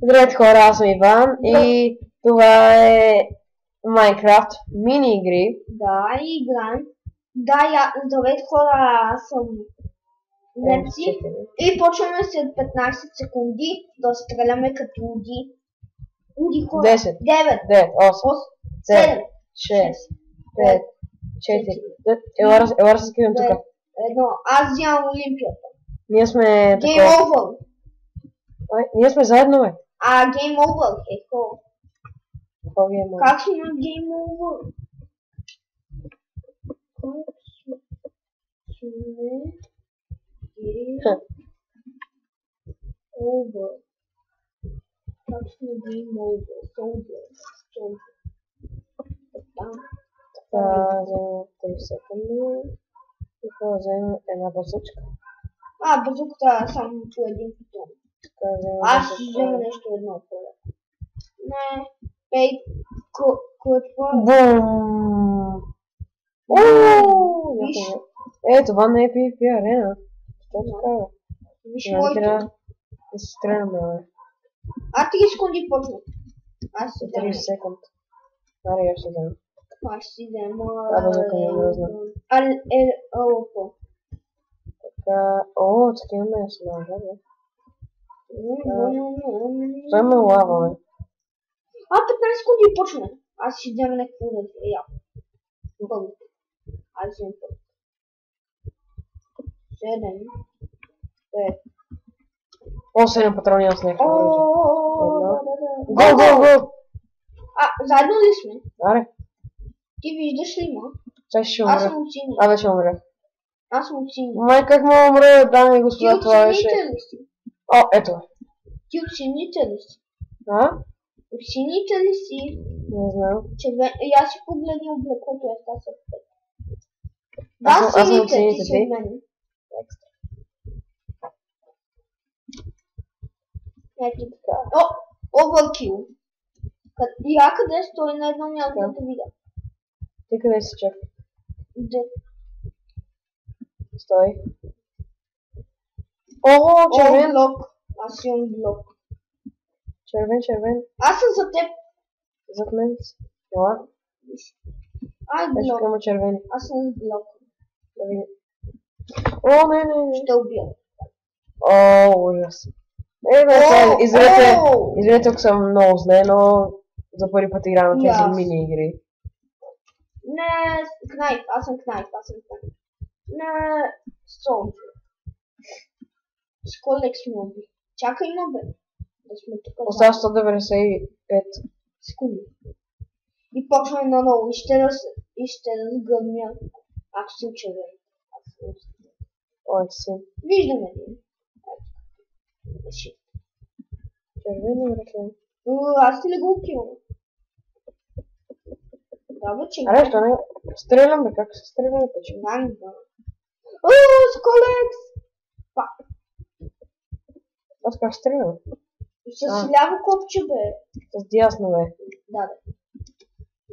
Здравейте хора, аз съм Иван и това е Minecraft мини игри. Да, играем. Здравейте хора, аз съм Непси. И почваме след 15 секунди да стреляме като луди. Луди хора. 10, 9, 8, 7, 6, 5, 4. Ела се скривам тук. Едно. Аз взимам Олимпията. Ние сме Game over. Ние сме заедно, бе. Game over е хора. Как ще има Game over? Over. Как ще има Game over? Така, вземем 3 секунди. И това вземем една базучка. Базуката само по един питон. Аз ще взема нещо едно поле. Не, пей, кое е това? Бум! Това не е PvP арена. Що така, бе? Виж моите. Трябва да се стреляме, бе. 3 секунди почна. Аз си 3 секунди. Аре, я ще взема. Аз си взема... Базука ми е мръзна. Алопо. Така, такива ме е смага, бе. Той има лава, бе. 15 секунди почна. Аз ще взема някакво да е яко. Бълго. Аз взема път. 7. 5. 7 патрони аз някакво. Го! Заедно ли сме? Аре. Ти виждаш ли ма? Чай ще умря. Аз съм от сини. Вече умря. Аз съм от сини. Май как мога умря, дами и господа, това беше. Ти от сините ли си? Ето. Ти от сините ли си? От сините ли си? Не знам. Аз си погледни облеклото, така се път. Да, сините, ти си от мене. Ето така. Overkill. Я къде стои на едно място да те видя? Ти къде си, чак? Де? Стой. Червен. Блок. Аз имам блок. Червен. Аз съм за теб. Зад мен си. Ела. Блок. Ще има червени. Аз съм с блок. Да видим. Не. Ще убия. Ужас. Извинете, ако съм много зле, но за първи път играм на тези мини игри. Не, Кнайф, аз съм Кнайф. Не, Солджер. С колекс ме уби. Чакай ма, бе. Да сме тук. Остава 195 секунди. И почваме наново. И ще разгъмня. Ако съм червен. Виждаме ли? Червено ръке. Аз ли го укивам? Да, бе, че... Аре, що не? Стрелям, бе, как се стреля, пече? Не. С колекс! Пак. Аз как стрелям? С ляво копче, бе. С дясно, бе. Да, бе.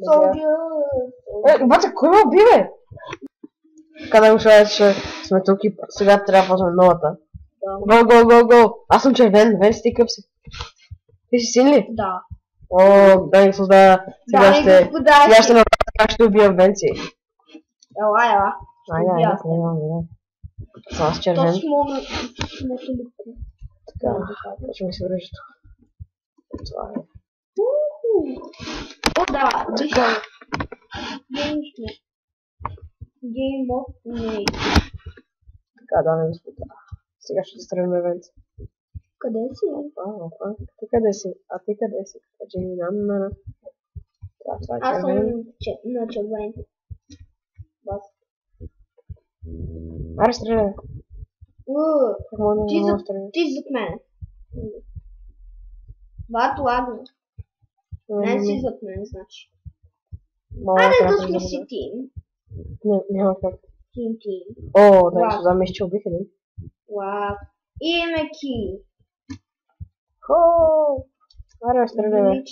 Солджер! Бате, кой ме уби, бе? Казах му, че сме тук и сега трябва да почваме новата. Го! Аз съм червен, вен си къп си. Ти си син ли? Да. Да ни създава. Сега ще направя как ще убия Венци. Ела. Айде, снимам. Съм аз червен. Така, ще ми се връжи тук. Това е. Да, вижте. Game of Mate. Така, даме господа. Сега ще стреляме Венци. Къде си? Ти къде си? А ти къде си? Това е аз червен. съм на червен. Аре, стреляй. Ти зад мене. Бато, ладно. Не си зад мене, значи. Аре да сме си тим. Няма как. Тим. Да, сюда ме ще убих един. Име ки. Аре, стреляй.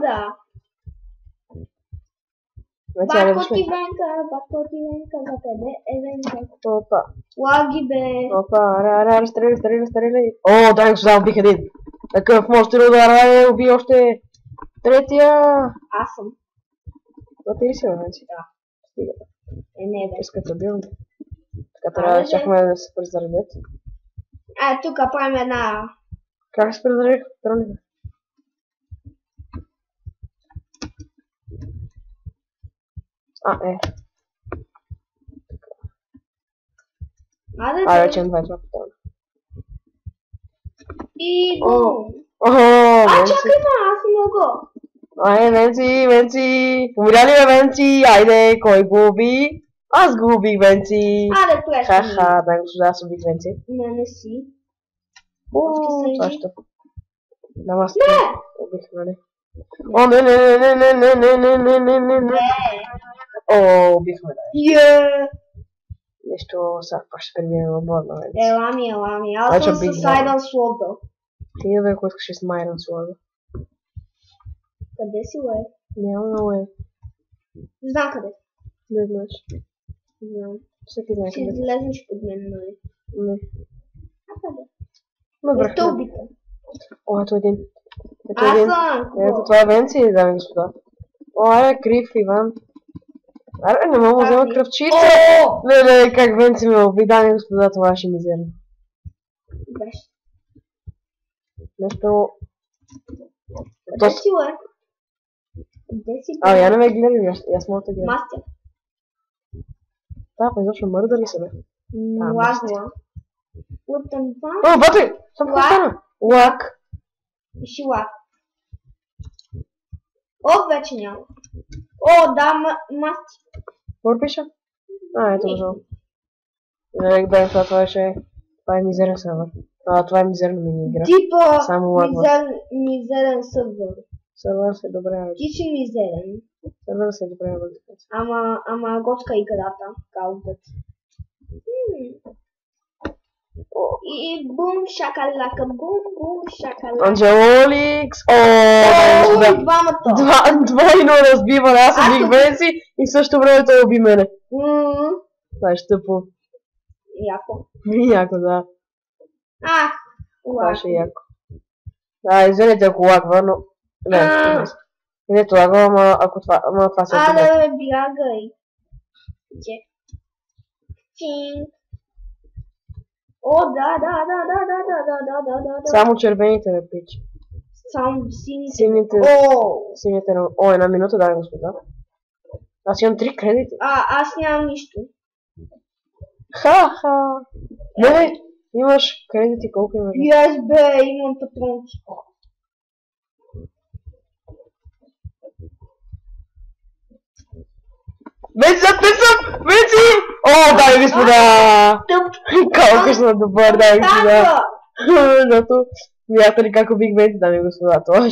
Да. Батко ти Венка за тебе е Венка. Опа. Лаги бе. Опа, стреляй. О, дай господа, убих един. Такъв монстър удар, уби още третия. Аз съм. Това ти ли си, Венци? Да. Стига. Не бе. Искат да бил. Така трябва да чакаме да се презаредят. Тук правим една... Как се презаредих? Троника. Речем 2 патрона. И бум! Чакай аз не мога! Венци! Умря ли бе, Венци? Айде, кой губи? Аз губих, Венци! Преш! Ха-ха, дай господа, аз убих Венци. Не си. Това ще. Да, аз убих, нали? Не. О, убихме, да. Нещо, сега ще преминем оборно, Венци. Елами. Аз съм с Айрон Слода. Ти бе, ако искаш с Айрон Слода. Къде си, ле? Няма, ле. Знам къде. Не знаеш. Знам. Всеки знае къде. Ще излезнеш под мен, нали? Не. Къде? Не сте убита. О, ето един. Аз съм! Ето това е Венци, дами и господа. О, айде, крив, Иван. Аре, не мога да взема кръвчица! Леле, как Венци ме уби, дами и господа, това ще мизерно. Беше. Нещо... Къде си, ле? Я не ме гледам, аз мога да гледам. Мастер. Да, изобщо мърда ли се, бе? Лагла. Лъптен това. О, бате! Съм какво стана? Лак. Пиши лак. Вече няма. Да, мастер. Какво пиша? Ето го. Да, това е мизерен сервер. Това е мизерна мини-игра. Типа мизерен сервер. Сервер се добре работи. Ти си мизерен. Сервер се добре работи. Ама готка играта. Каутът. И бум шакалака, бум шакалака. Анджелоликс! Двамата! Двойно разбиване, аз убих Венци и в същото време той уби мене. Това е щъпо. Яко. Яко, да. Това ще е яко. Извинете ако лагва, но... Не, това лагва, ама ако това се отбива. Бягай. Чинг. Да. Само червените ме пич. Само сините. Сините. Една минута, дами господа. Аз имам 3 кредити. Аз нямам нищо. Ха-ха. Не, имаш кредити, колко имаш? Бе, имам патронки. Венци! Дами господа! Колко съм добър, дами господа! Защото видяхте ли как убих Венци, дами господа? Това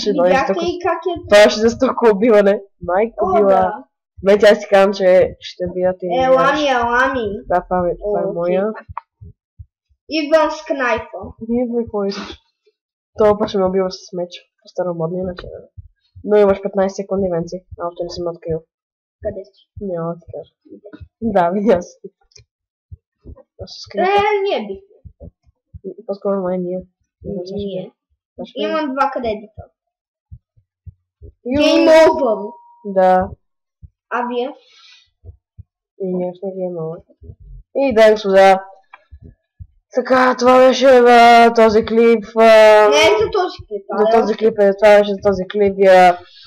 ще за толкова убиване. Майко била. Венци, аз си казвам, че ще бият и... Елами. Да, това е моя. Идвам с кнайфа. Идвай, какво искаш? Това път ще ме убива с меч. По-старомодния начин. Но имаш 15 секунди, Венци. Още не си ме открил. Къде си? Няма да ти кажа. Да, видя си. Ние бихме. По-скоро май ние. Ние. Имам 2 кредита. Game over. Да. А вие? И ние сме Game over. И да, господа. Така, това беше този клип. Не за този клип. За този клип това беше за този клип.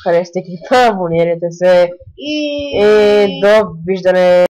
Харесайте клипа, абонирайте се. И довиждане.